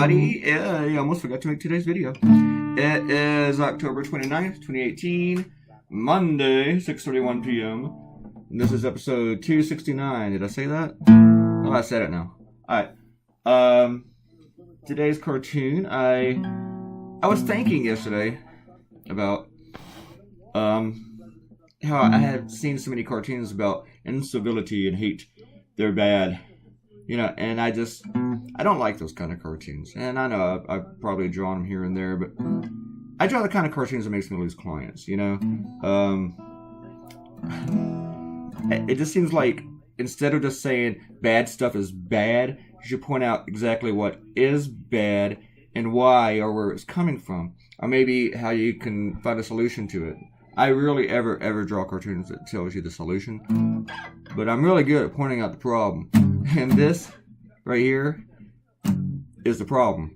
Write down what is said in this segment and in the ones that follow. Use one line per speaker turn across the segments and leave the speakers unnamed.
everybody. I almost forgot to make today's video. It is October 29th, 2018, Monday, 6:31 p.m. And this is episode 269. Did I say that? Oh, I said it now. Alright. Today's cartoon, I was thinking yesterday about how I had seen so many cartoons about incivility and hate. They're bad. You know, and I don't like those kind of cartoons. And I know I've probably drawn them here and there, but I draw the kind of cartoons that makes me lose clients, you know? It just seems like instead of just saying bad stuff is bad, you should point out exactly what is bad and why or where it's coming from. Or maybe how you can find a solution to it. I rarely ever draw cartoons that tells you the solution. But I'm really good at pointing out the problem. And this right here is the problem.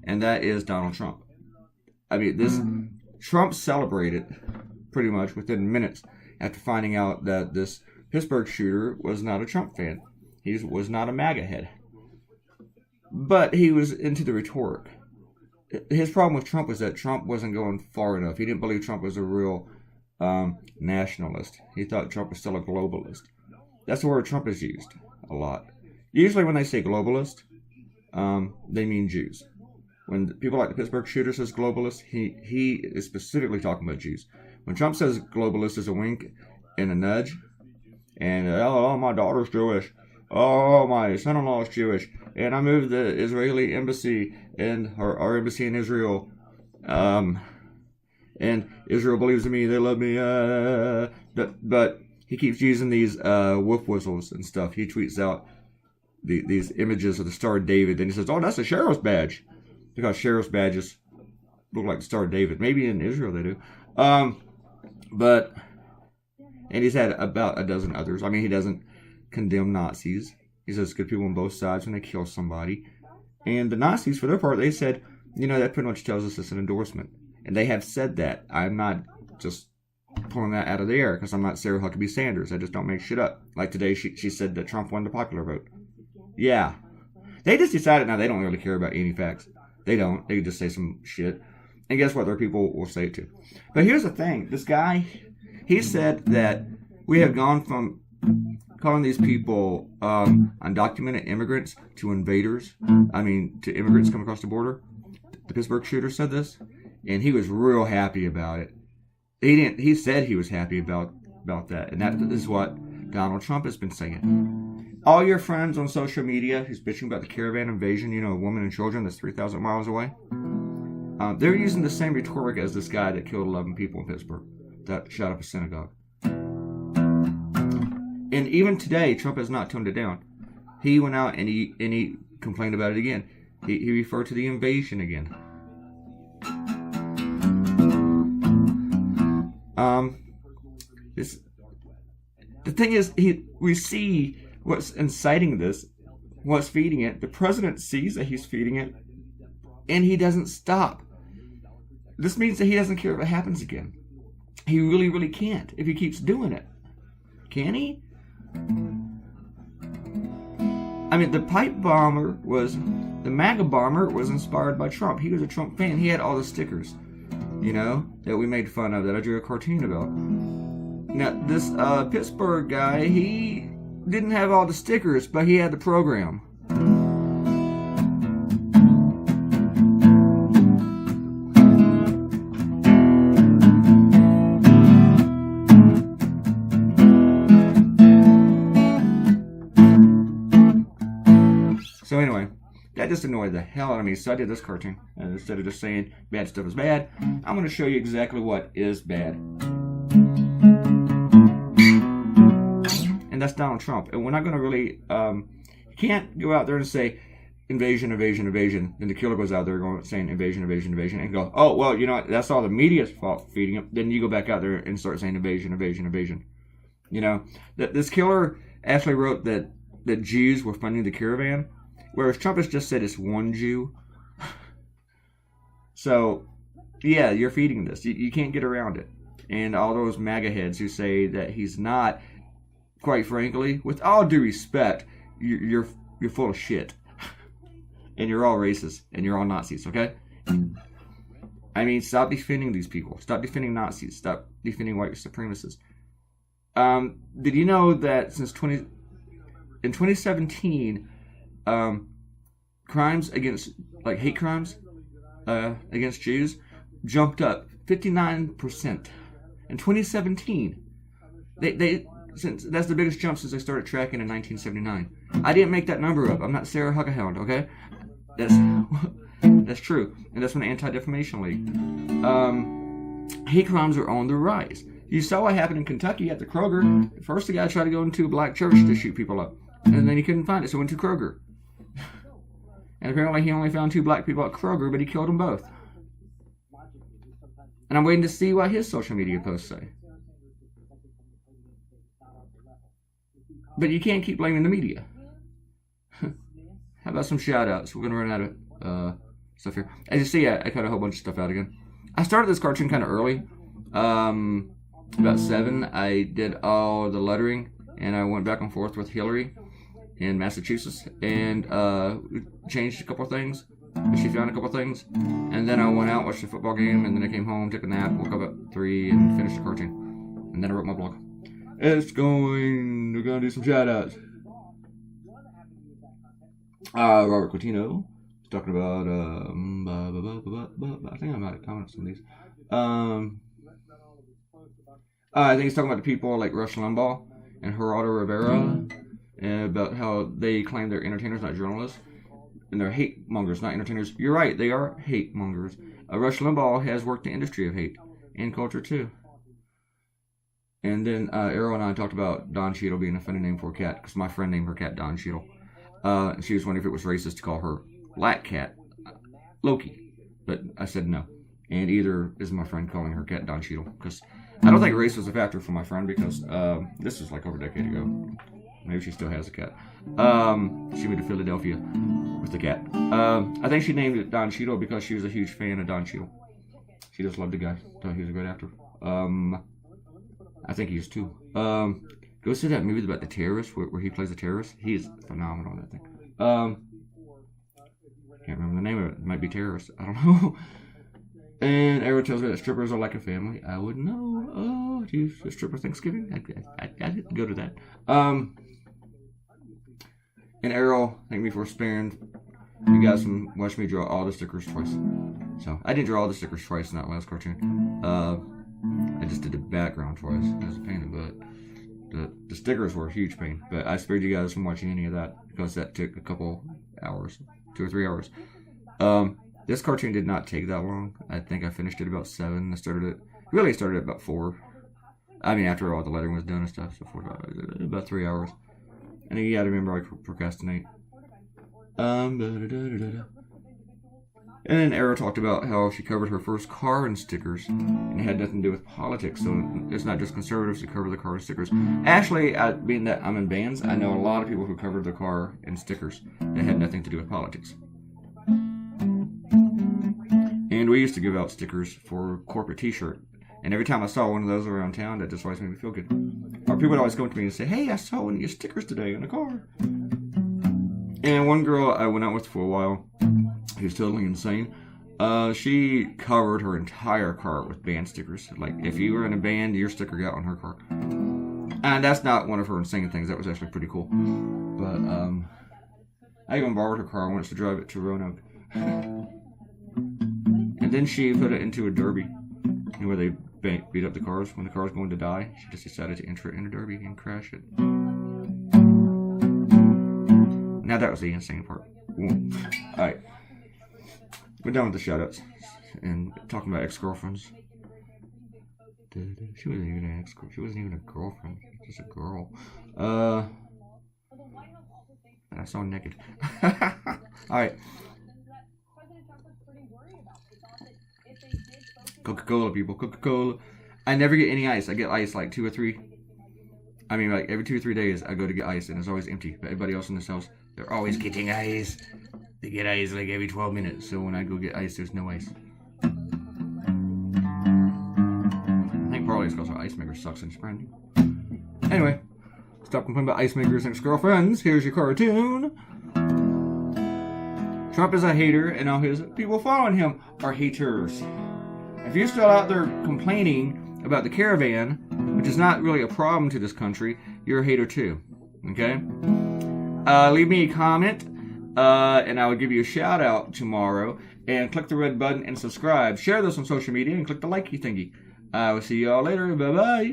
And that is Donald Trump. I mean, Trump celebrated pretty much within minutes after finding out that this Pittsburgh shooter was not a Trump fan. He was not a MAGA head. But he was into the rhetoric. His problem with Trump was that Trump wasn't going far enough. He didn't believe Trump was a real nationalist. He thought Trump was still a globalist. That's the word Trump is used a lot. Usually when they say globalist, they mean Jews. When people like the Pittsburgh shooter says globalist, he is specifically talking about Jews. When Trump says globalist, is a wink and a nudge. And, oh, my daughter's Jewish. Oh, my son-in-law is Jewish. And I moved the Israeli embassy and our embassy in Israel. And Israel believes in me. They love me. But he keeps using these wolf whistles and stuff. He tweets out these images of the Star of David. And he says, oh, that's a sheriff's badge. Because sheriff's badges look like the Star of David. Maybe in Israel they do. And he's had about a dozen others. I mean, he doesn't condemn Nazis. He says good people on both sides when they kill somebody. And the Nazis, for their part, they said, you know, that pretty much tells us it's an endorsement. And they have said that. I'm not just pulling that out of the air because I'm not Sarah Huckabee Sanders. I just don't make shit up. Like today, she said that Trump won the popular vote. Yeah. They just decided now they don't really care about any facts. They don't. They just say some shit. And guess what? Their people will say it too. But here's the thing. This guy, he said that we have gone from calling these people undocumented immigrants to invaders. I mean, to immigrants coming across the border. The Pittsburgh shooter said this. And he was real happy about it. He said he was happy about that. And that is what Donald Trump has been saying. All your friends on social media who's bitching about the caravan invasion, you know, women and children that's 3,000 miles away, they're using the same rhetoric as this guy that killed 11 people in Pittsburgh, that shot up a synagogue. And even today, Trump has not toned it down. He went out and he complained about it again. He referred to the invasion again. The thing is, we see what's inciting this, what's feeding it. The president sees that he's feeding it, and he doesn't stop. This means that he doesn't care if it happens again. He really, really can't if he keeps doing it. Can he? I mean, the MAGA bomber was inspired by Trump. He was a Trump fan. He had all the stickers, you know, that we made fun of, that I drew a cartoon about. Now, this Pittsburgh guy, he didn't have all the stickers, but he had the program. So anyway, that just annoyed the hell out of me, so I did this cartoon. And instead of just saying bad stuff is bad, I'm going to show you exactly what is bad. And that's Donald Trump. And we're not going to really, you can't go out there and say invasion, invasion, invasion. Then the killer goes out there saying invasion, invasion, invasion. And go, oh, well, you know what? That's all the media's fault feeding him. Then you go back out there and start saying invasion, invasion, invasion. You know, this killer actually wrote that Jews were funding the caravan. Whereas Trump has just said it's one Jew. So, yeah, you're feeding this. You can't get around it. And all those MAGA heads who say that he's not, quite frankly, with all due respect, you're full of shit. and you're all racist, and you're all Nazis, okay? I mean, stop defending these people. Stop defending Nazis. Stop defending white supremacists. Did you know that in 2017, crimes against, like hate crimes against Jews jumped up 59% in 2017. Since that's the biggest jump since they started tracking in 1979. I didn't make that number up. I'm not Sarah Huckabee, okay? That's true, and that's from the Anti-Defamation League. Hate crimes are on the rise. You saw what happened in Kentucky at the Kroger. First, the guy tried to go into a black church to shoot people up, and then he couldn't find it, so he went to Kroger. And apparently, he only found 2 black people at Kroger, but he killed them both. And I'm waiting to see what his social media posts say. But you can't keep blaming the media. How about some shout-outs? We're going to run out of stuff here. As you see, I cut a whole bunch of stuff out again. I started this cartoon kind of early. About 7, I did all the lettering, and I went back and forth with Hillary in Massachusetts, and changed a couple things. She found a couple things, and then I went out, watched the football game, and then I came home, took a nap, woke up at 3, and finished the cartoon. And then I wrote my blog. We're gonna do some shout-outs. Robert Coutinho is talking about, I think I might have commented on some of these. I think he's talking about the people like Rush Limbaugh and Geraldo Rivera, and about how they claim they're entertainers, not journalists, and they're hate mongers, not entertainers. You're right, they are hate mongers. Rush Limbaugh has worked in the industry of hate and culture too. And then Arrow and I talked about Don Cheadle being a funny name for a cat, because my friend named her cat Don Cheadle. She was wondering if it was racist to call her black cat Loki, but I said no. And either is my friend calling her cat Don Cheadle, because I don't think race was a factor for my friend, because this was like over a decade ago. Maybe she still has a cat. She moved to Philadelphia with the cat. I think she named it Don Cheadle because she was a huge fan of Don Cheadle. She just loved the guy. Thought he was a great actor. I think he is too. Go see that movie about the terrorist, where he plays a terrorist. He's phenomenal in that thing. Can't remember the name of it. It might be Terrorist. I don't know. And Arrow tells me that strippers are like a family. I wouldn't know. Oh, do you stripper Thanksgiving? I didn't go to that. And Arrow, thank me for sparing you guys from watching me draw all the stickers twice. So, I didn't draw all the stickers twice in that last cartoon. I just did the background twice. It was a pain in the butt. The stickers were a huge pain, but I spared you guys from watching any of that because that took a couple hours, 2 or 3 hours. This cartoon did not take that long. I think I finished it about 7. I started at about 4. I mean, after all the lettering was done and stuff, so about 3 hours. And you gotta remember, I procrastinate. And then Arrow talked about how she covered her first car in stickers, and it had nothing to do with politics, so it's not just conservatives who cover the car in stickers. Actually, being that I'm in bands, I know a lot of people who covered the car in stickers that had nothing to do with politics. And we used to give out stickers for corporate t-shirt, and every time I saw one of those around town, that just always made me feel good. Or people would always come to me and say, "Hey, I saw one of your stickers today in the car." And one girl I went out with for a while, who's totally insane, she covered her entire car with band stickers. Like, if you were in a band, your sticker got on her car. And that's not one of her insane things. That was actually pretty cool. But, I even borrowed her car once to drive it to Roanoke. And then she put it into a derby, where they beat up the cars when the car's going to die. She just decided to enter it in a derby and crash it. Now that was the insane part. Alright. We're done with the shoutouts and talking about ex-girlfriends. She wasn't even an ex-girlfriend. She wasn't even a girlfriend. She was just a girl. And I saw her naked. Alright. Coca-Cola, people. Coca-Cola. I never get any ice. I get ice like 2 or 3. I mean, like every 2 or 3 days, I go to get ice, and it's always empty. But everybody else in this house, they're always getting ice. They get ice like every 12 minutes. So when I go get ice, there's no ice. I think probably it's because our ice maker sucks and it's brand new. Anyway, stop complaining about ice makers and ex-girlfriends. Here's your cartoon. Trump is a hater, and all his people following him are haters. If you're still out there complaining about the caravan, which is not really a problem to this country, you're a hater too. Okay? Leave me a comment, and I will give you a shout out tomorrow. And click the red button and subscribe. Share this on social media and click the likey thingy. I will see you all later. Bye bye.